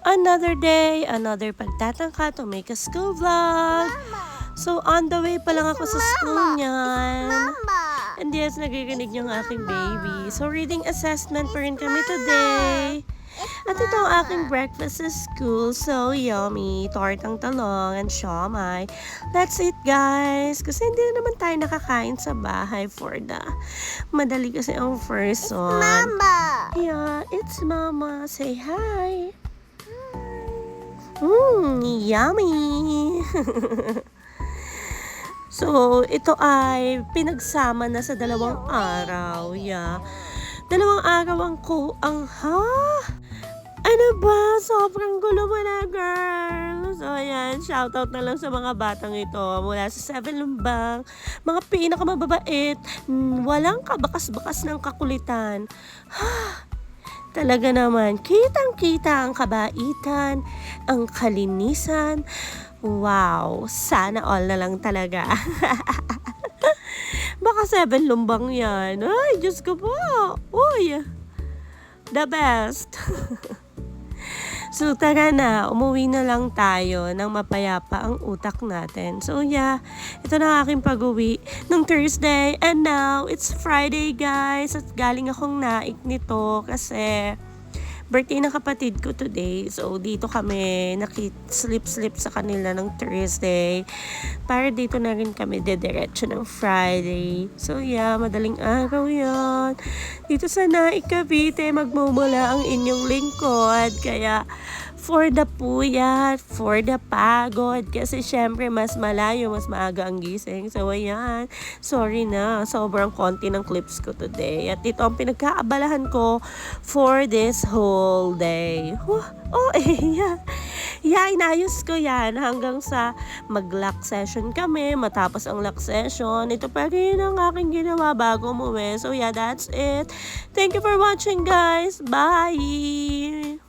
Another day, another pagtatangka to make a school vlog. So, on the way pa lang ako sa school niyan. And yes, nagriginig yung aking baby. So, reading assessment pa rin kami today. At ito ang aking breakfast sa school. So, yummy. Tortang talong and siomai. Let's eat, guys. Kasi hindi na naman tayo nakakain sa bahay for the madali kasi ang first one. Mama! Yeah, it's Mama. Say hi. Yummy! So, ito ay pinagsama na sa 2 araw. Yeah. 2 araw Ano ba? Sobrang gulo mo na, girl. So, ayan. Shoutout na lang sa mga batang ito. Mula sa 7 Lumbang. Mga pinakamababait. Walang kabakas-bakas ng kakulitan. Talaga naman, kitang-kita ang kabaitan, ang kalinisan. Wow, sana all na lang talaga. Baka 7 Lumbang yan. Ay, Diyos ko po. Uy, the best. So, tara na, umuwi na lang tayo nang mapayapa ang utak natin. So, yeah, ito na aking pag-uwi nung Thursday. And now, it's Friday, guys. At galing akong naik nito kasi birthday ng kapatid ko today. So, dito kami nakit-slip sa kanila ng Thursday. Para dito na rin kami dediretso ng Friday. So, yeah, madaling araw yon. Dito sa Naik, Cavite, magmumula ang inyong lingkod. Kaya, for the puyat, for the pagod. Kasi syempre, mas malayo, mas maaga ang gising. So, ayan. Sorry na. Sobrang konti ng clips ko today. At ito ang pinagkaabalahan ko for this whole day. Yeah. Yeah, inayos ko yan hanggang sa mag-lock session kami. Matapos ang lock session, ito pa rin ang aking ginawa bago umuwi. So, yeah, that's it. Thank you for watching, guys. Bye!